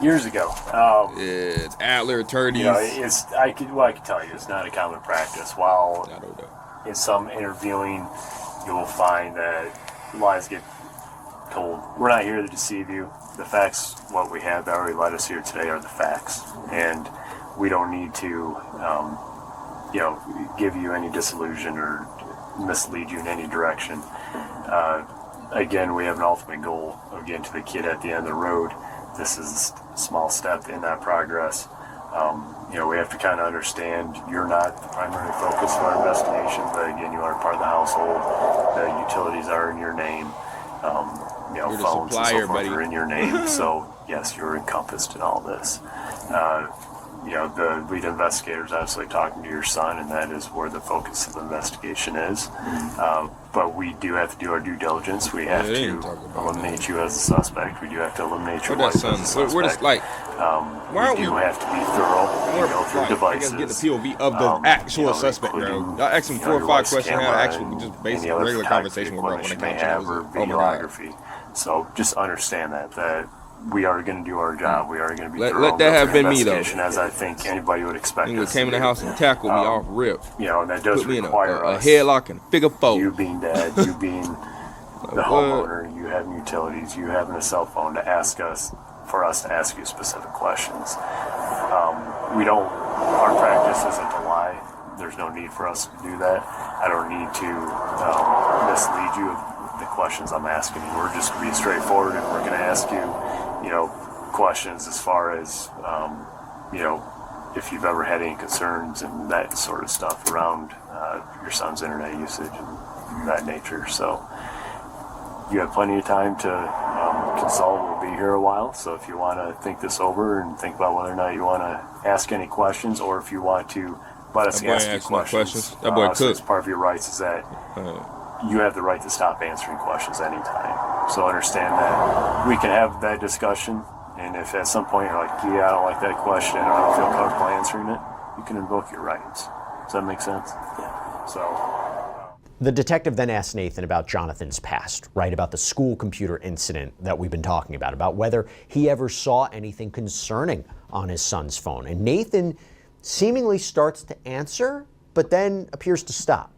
S12: years ago.
S2: It's Adler attorneys.
S12: You know, I can tell you, it's not a common practice. While in some interviewing, you will find that lies get told. We're not here to deceive you. The facts, what we have that already led us here today, are the facts, and we don't need to, give you any disillusion or mislead you in any direction. Again, we have an ultimate goal of getting to the kid at the end of the road. This is a small step in that progress. We have to kind of understand you're not the primary focus of our investigation, but again, you are part of the household. The utilities are in your name.
S2: You're the
S12: Phones and
S2: supplier,
S12: so forth
S2: buddy.
S12: are in your name. So yes, you're encompassed in all this. The lead investigator is obviously talking to your son, and that is where the focus of the investigation is. But we do have to do our due diligence. We have to eliminate you as a suspect. We do have to eliminate your wife as a suspect.
S2: We're just like, why aren't
S12: we do
S2: we?
S12: have to be thorough. We go through
S2: I
S12: devices.
S2: guess get the POV of the actual suspect, bro. Y'all ask him 4 or 5 questions now. Actually, just basic regular conversation with bro when it comes to
S12: or videography. So just understand that we are going to do our job. We are going to be thorough.
S2: Let that have been me, though.
S12: As I think anybody would expect.
S2: He
S12: us
S2: came in the
S12: to
S2: house and tackled me off rip.
S12: And that does
S2: Put me in
S12: require
S2: a
S12: us,
S2: headlock and a figure four.
S12: you being dad, you being the homeowner, you having utilities, you having a cell phone for us to ask you specific questions. Our practice isn't to lie. There's no need for us to do that. I don't need to mislead you of the questions I'm asking you. We're just going to be straightforward, and we're going to ask you, questions as far as, if you've ever had any concerns and that sort of stuff around your son's internet usage and that nature. So you have plenty of time to consult. We'll be here a while. So if you want to think this over and think about whether or not you want to ask any questions, or if you want to let us ask you questions.
S2: That boy
S12: so it's part of your rights is that you have the right to stop answering questions anytime. So understand that we can have that discussion, and if at some point you're like, yeah, I don't like that question, or I don't feel comfortable answering it, you can invoke your rights. Does that make sense? Yeah. So
S3: The detective then asked Nathan about Jonathan's past, right? About the school computer incident that we've been talking about whether he ever saw anything concerning on his son's phone. And Nathan seemingly starts to answer, but then appears to stop.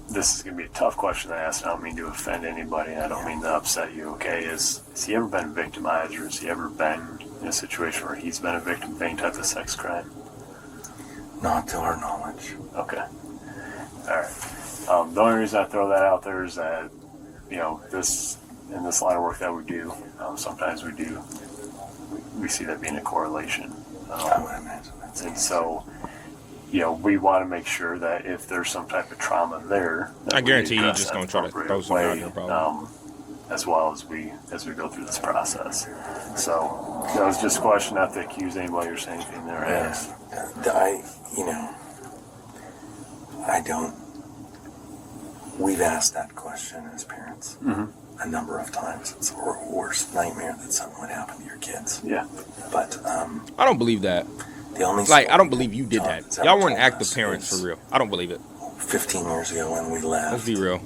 S12: This is going to be a tough question to ask. I don't mean to offend anybody. I don't mean to upset you, okay? Has he ever been victimized, or has he ever been in a situation where he's been a victim of any type of sex crime?
S13: Not to our knowledge.
S12: Okay. All right. The only reason I throw that out there is that, this in this line of work that we do, sometimes we see that being a correlation.
S13: I would imagine that's
S12: and so, we want to make sure that if there's some type of trauma there,
S2: I guarantee you're just going to try to throw some out there, probably.
S12: As well as we go through this process. So that was just a question, not to accuse anybody or say anything there.
S13: Yes. We've asked that question as parents a number of times. It's our worst nightmare that something would happen to your kids.
S12: Yeah.
S13: But
S2: I don't believe that.
S13: The only
S2: I don't believe you did that. Y'all weren't active parents for real. I don't believe it.
S13: 15 years ago when we left.
S2: Let's be real.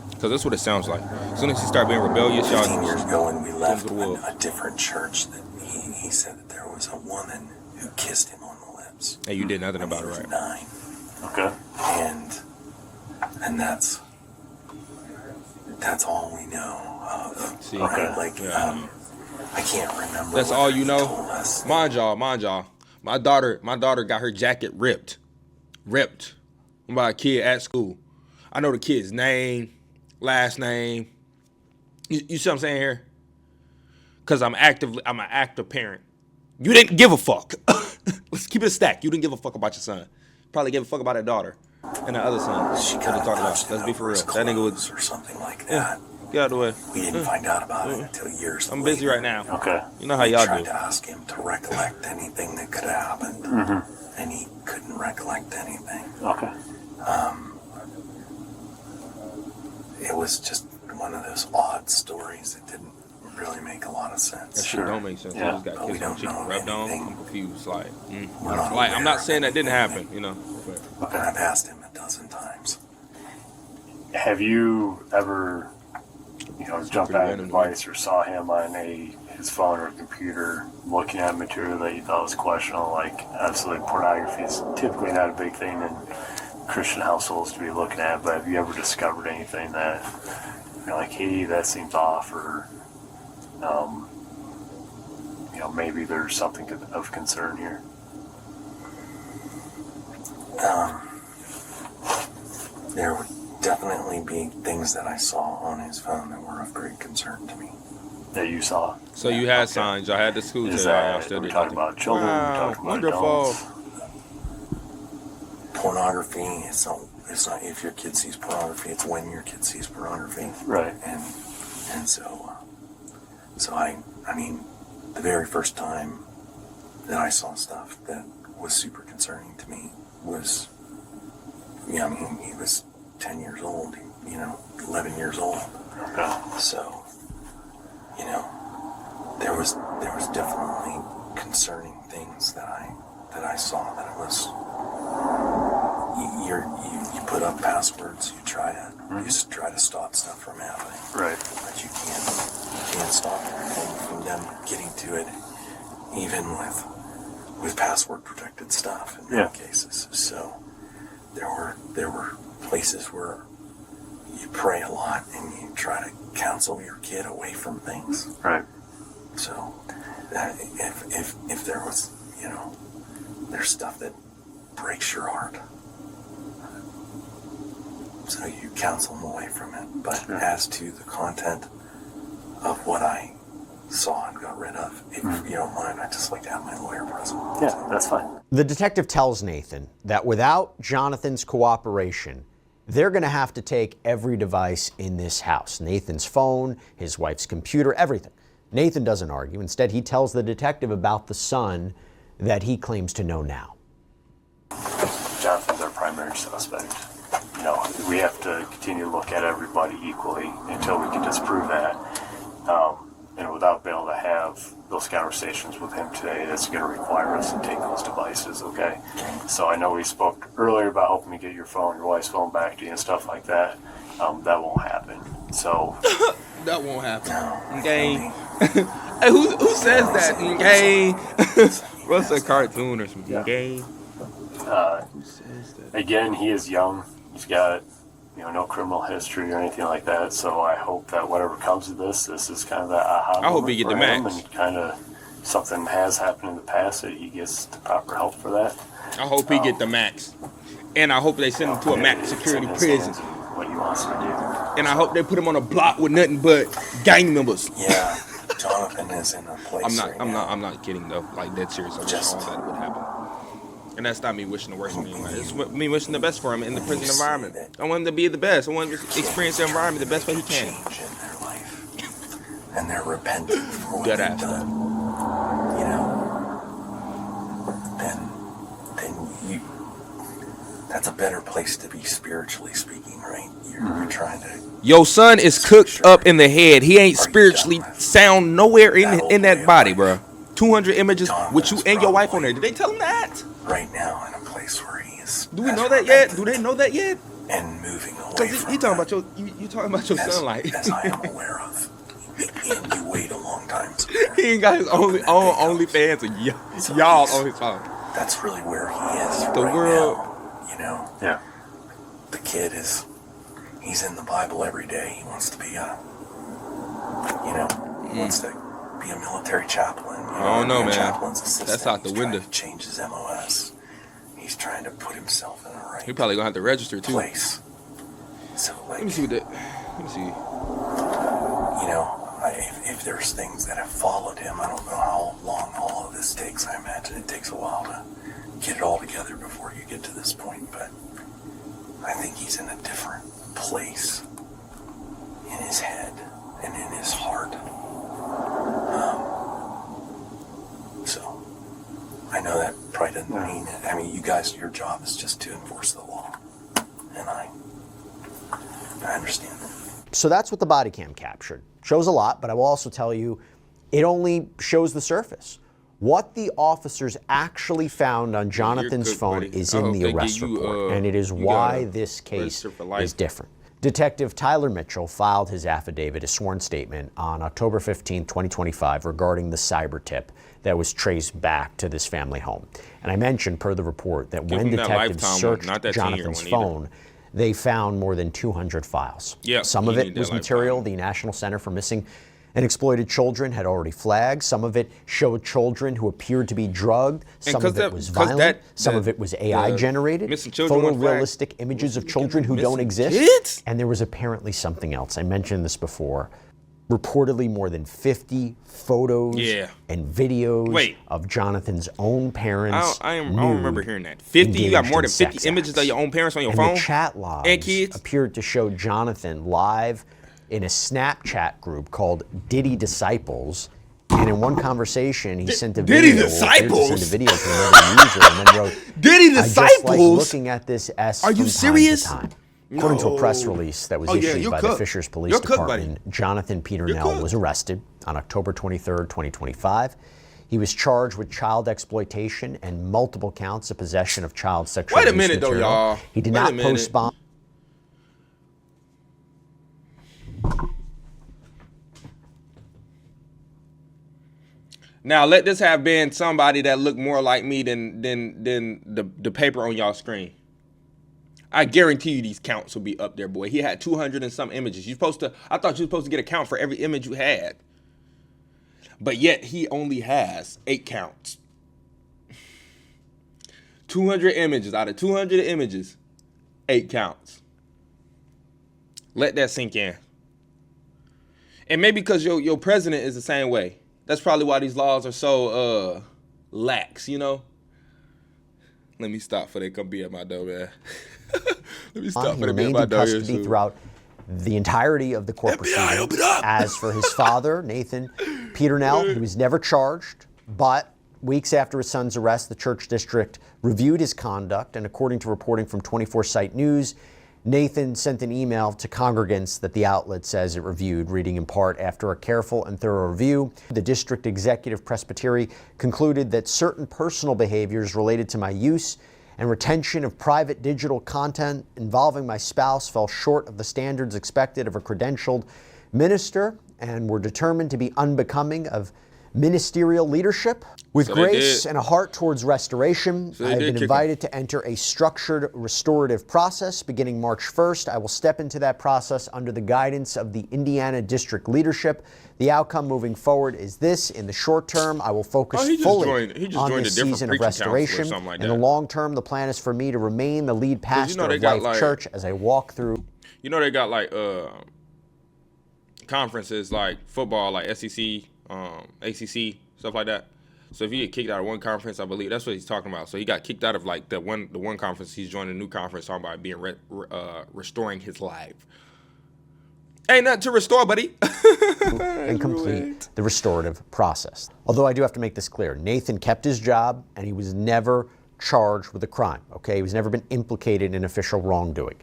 S2: Because that's what it sounds like. As soon as you start being rebellious, y'all.
S13: 15 years ago when we left a different church, that he said that there was a woman who kissed him on the lips.
S2: Hey, you did nothing about it, right?
S13: 9.
S12: Okay.
S13: And that's all we know of.
S2: See,
S13: right? I can't remember.
S2: That's all you know? Mind y'all. My daughter got her jacket ripped by a kid at school. I know the kid's name, last name. You see what I'm saying here? Because I'm an active parent. You didn't give a fuck. Let's keep it a stack. You didn't give a fuck about your son. Probably gave a fuck about that daughter and the other son.
S13: She kind of touched
S2: Let's be for real. That nigga was
S13: or something like that.
S2: Get out of the way.
S13: We didn't find out about it until years
S2: I'm
S13: later.
S2: busy right now.
S12: Okay.
S2: You know how y'all
S13: tried
S2: do.
S13: to ask him to recollect anything that could have happened, and he couldn't recollect anything.
S12: Okay.
S13: It was just one of those odd stories that didn't really make a lot of sense.
S2: That shit don't make sense.
S12: Yeah.
S2: You just got
S13: But we
S2: kids on
S13: don't
S2: chicken
S13: know
S2: rubbed on.
S13: anything.
S2: I'm confused. Like,
S13: We're not
S2: like I'm
S13: aware
S2: not
S13: of
S2: saying that didn't
S13: anything.
S2: happen, you know. But
S13: And I've asked him a dozen times.
S12: Have you ever, jumped out of a
S2: random,
S12: device or saw him on his phone or computer looking at material that you thought was questionable? Like, obviously, pornography is typically not a big thing in Christian households to be looking at, but have you ever discovered anything that you're like, hey, that seems off, or maybe there's something of concern here?
S13: There would definitely be things that I saw on his phone that were of great concern to me.
S12: That you saw?
S2: so you had signs. Y'all had the school
S12: Is
S2: tell y'all
S12: that,
S2: still
S12: we're
S2: did
S12: talking
S2: nothing.
S12: about children, we're
S2: Wow,
S12: talking about
S2: wonderful.
S12: adults?
S13: Pornography, it's not if your kid sees pornography, it's when your kid sees pornography.
S12: Right.
S13: And so I mean, the very first time that I saw stuff that was super concerning to me was, he was 10 years old, 11 years old.
S12: Okay.
S13: So, there was definitely concerning things that I saw that it was, you put up passwords, you just try to stop stuff from happening.
S12: Right.
S13: But you can't stop everything from them getting to it, even with password protected stuff in many cases. So there were places where you pray a lot and you try to counsel your kid away from things.
S12: Right.
S13: So if there was, there's stuff that breaks your heart. So you counsel them away from it. But as to the content of what I saw and got rid of, if you don't mind, I'd just like to have my lawyer present.
S12: Yeah, that's fine.
S3: The detective tells Nathan that without Jonathan's cooperation, they're going to have to take every device in this house. Nathan's phone, his wife's computer, everything. Nathan doesn't argue. Instead, he tells the detective about the son that he claims to know now.
S12: Jonathan's our primary suspect. We have to continue to look at everybody equally until we can disprove that. And without being able to have those conversations with him today, that's going to require us to take those devices, okay? So I know we spoke earlier about hoping to get your wife's phone back to you and stuff like that. That won't happen. So
S2: That won't happen. Okay. Hey, who says that? Okay. What's a cartoon or something? Okay.
S12: Who says that? Again, he is young. He's got no criminal history or anything like that. So I hope that whatever comes of this is kind of that aha.
S2: I hope he get the max.
S12: And kind of something has happened in the past that he gets the proper help for that.
S2: I hope he get the max. And I hope they send him to a max security prison.
S12: What he wants to do.
S2: And I hope they put him on a block with nothing but gang members.
S13: Yeah, Jonathan is in a place.
S2: I'm not kidding though. Like dead serious. I wish all that would happen. And that's not me wishing the worst for him. It's me wishing the best for him in the prison environment. I want him to be the best. I want him to experience the environment the best way he can.
S13: Change in their life, and they're repentant for what
S2: Dead
S13: they've
S2: ass.
S13: done. Then you. That's a better place to be spiritually speaking, right? You're trying to.
S2: Your son is cooked up in the head. He ain't spiritually sound nowhere in that body, bro. 200 images with you and your wife on there. Did they tell him that?
S13: Right now, in a place where he is.
S2: Do we know that yet? Do they know that yet?
S13: And moving away
S2: Because
S13: from
S2: you talking about you talking about your son like.
S13: as I am aware of. And you wait a long time.
S2: He ain't got his own OnlyFans or y'all on his phone.
S13: That's really where he is.
S2: The
S13: right
S2: world.
S13: Now,
S12: Yeah.
S13: The kid he's in the Bible every day. He wants to be he wants to be a military chaplain.
S2: I don't know, man.
S13: Chaplain's assistant.
S2: That's out the
S13: He's
S2: window.
S13: trying to change his MOS. He's trying to put himself in the right
S2: He probably gonna have to register too.
S13: place. So, like,
S2: Let me see what that. Let me see.
S13: You know, if there's things that have followed him, I don't know how long all of this takes. I imagine it takes a while to get it all together before you get to this point, but I think he's in a different place in his head and in his heart. So, I know that probably doesn't mean it. I mean, you guys, your job is just to enforce the law, and I understand that.
S3: So that's what the body cam captured. Shows a lot, but I will also tell you, it only shows the surface. What the officers actually found on Jonathan's phone is in the arrest report, and it is why this case is different. Detective Tyler Mitchell filed his affidavit, a sworn statement, on October 15, 2025 regarding the cyber tip that was traced back to this family home. And I mentioned, per the report, that when detectives searched Jonathan's phone, they found more than 200 files. Some of it was material the National Center for Missing and Exploited Children had already flagged. Some of it showed children who appeared to be drugged. Some of it was violent. Some of it was AI generated. Photorealistic images of children who don't exist. And there was apparently something else. I mentioned this before. Reportedly more than 50 photos and videos of Jonathan's own parents.
S2: I don't remember hearing that. 50? You got more than 50 images of your own parents on your phone?
S3: The chat logs
S2: and kids
S3: appeared to show Jonathan live in a Snapchat group called Diddy Disciples. And in one conversation, he sent a video.
S2: Diddy Disciples?
S3: Sent a video to another user and then wrote,
S2: Diddy Disciples?
S3: I just like looking at this S
S2: Are you
S3: from
S2: serious?
S3: Time to time. According to a press release that was issued by the Fishers Police Department, Jonathan Peternell was arrested on October 23, 2025. He was charged with child exploitation and multiple counts of possession of child sexual abuse material.
S2: Wait a minute, though, y'all.
S3: He did not post bond.
S2: Now, let this have been somebody that looked more like me than the paper on y'all screen. I guarantee you these counts will be up there, boy. He had 200 and some images. I thought you were supposed to get a count for every image you had. But yet he only has 8 counts. 200 images. Out of 200 images, 8 counts. Let that sink in. And maybe because your president is the same way. That's probably why these laws are so lax, you know? Let me stop before they come be at my door, man. Let me stop.
S3: He remained in custody throughout the entirety of the court proceedings. As for his father, Nathan Peternell, he was never charged, but weeks after his son's arrest, the church district reviewed his conduct, and according to reporting from 24/7 News, Nathan sent an email to congregants that the outlet says it reviewed, reading in part, after a careful and thorough review, the district executive presbytery concluded that certain personal behaviors related to my use and retention of private digital content involving my spouse fell short of the standards expected of a credentialed minister and were determined to be unbecoming of ministerial leadership. With grace and a heart towards restoration, I have been invited to enter a structured restorative process. Beginning March 1st, I will step into that process under the guidance of the Indiana district leadership. The outcome moving forward is this. In the short term, I will focus fully on this season of restoration. In the long term, the plan is for me to remain the lead pastor of Life Church as I walk through.
S2: You know they got like conferences like football, like SEC, ACC, stuff like that. So if you get kicked out of one conference, I believe that's what he's talking about. So he got kicked out of like the one conference. He's joined a new conference talking about being restoring his life. Ain't nothing to restore, buddy.
S3: And complete the restorative process. Although I do have to make this clear, Nathan kept his job and he was never charged with a crime. Okay, he was never been implicated in official wrongdoing.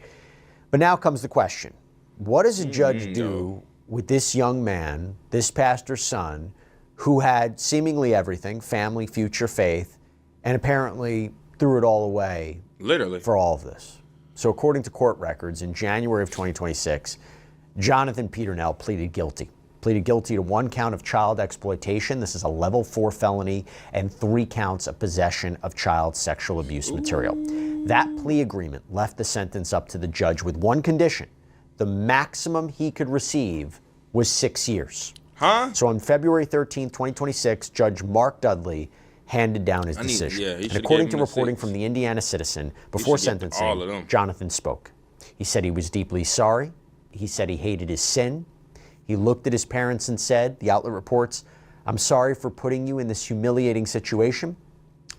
S3: But now comes the question: what does a judge do with this young man, this pastor's son, who had seemingly everything, family, future, faith, and apparently threw it all away
S2: literally
S3: for all of this? So according to court records, in January of 2026, Jonathan Peternell pleaded guilty to 1 count of child exploitation. This is a level 4 felony, and 3 counts of possession of child sexual abuse material. That plea agreement left the sentence up to the judge with one condition: the maximum he could receive was 6 years.
S2: Huh?
S3: So on February 13, 2026, Judge Mark Dudley handed down his decision. And according to reporting from the Indiana Citizen, before sentencing, Jonathan spoke. He said he was deeply sorry. He said he hated his sin. He looked at his parents and said, the outlet reports, "I'm sorry for putting you in this humiliating situation.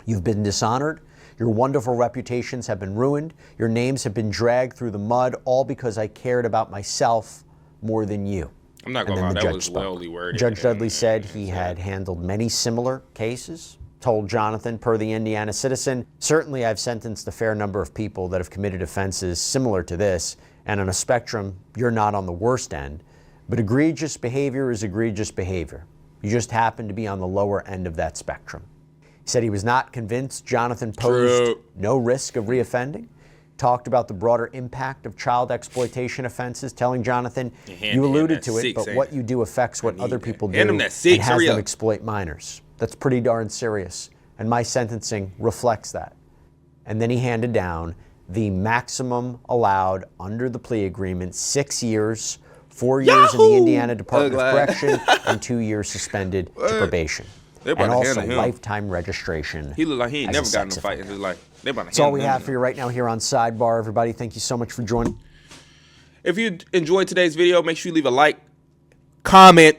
S3: You've been dishonored. Your wonderful reputations have been ruined. Your names have been dragged through the mud, all because I cared about myself more than you."
S2: I'm not going to lie, that was wellly worded.
S3: Judge Dudley said he had handled many similar cases, told Jonathan, per the Indiana Citizen, "Certainly I've sentenced a fair number of people that have committed offenses similar to this, and on a spectrum, you're not on the worst end. But egregious behavior is egregious behavior. You just happen to be on the lower end of that spectrum." He said he was not convinced Jonathan posed no risk of reoffending. Talked about the broader impact of child exploitation offenses, telling Jonathan, "You alluded to it, but what you do affects what other people do and has them exploit minors. That's pretty darn serious, and my sentencing reflects that." And then he handed down the maximum allowed under the plea agreement, 6 years, 4 years in the Indiana Department of Correction, and 2 years suspended to probation. And also lifetime registration.
S2: He looked like he ain't never gotten in a fight in his life.
S3: That's all we have for you right now here on Sidebar, everybody. Thank you so much for joining.
S2: If you enjoyed today's video, make sure you leave a like, comment.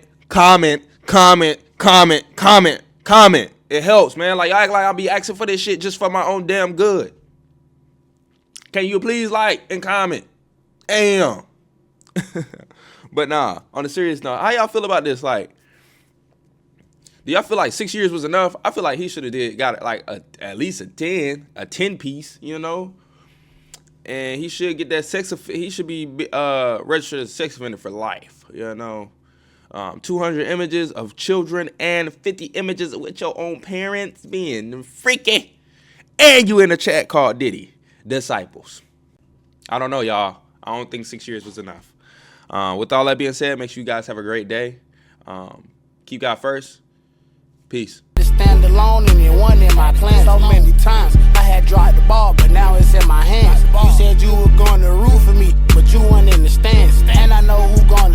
S2: It helps, man. Like, I act like I'll be asking for this shit just for my own damn good. Can you please like and comment? Damn. But nah, on a serious note, how y'all feel about this? Like, do y'all feel like 6 years was enough? I feel like he should have got like at least a 10 piece, you know? And he should get that he should be registered as a sex offender for life, you know? 200 images of children and 50 images with your own parents being freaky. And you in a chat called Diddy Disciples. I don't know, y'all. I don't think 6 years was enough. With all that being said, make sure you guys have a great day. Keep God first. Peace.
S1: Stand alone and it wasn't in my plan. So many times I had dropped the ball, but now it's in my hands. You said you were going to root for me, but you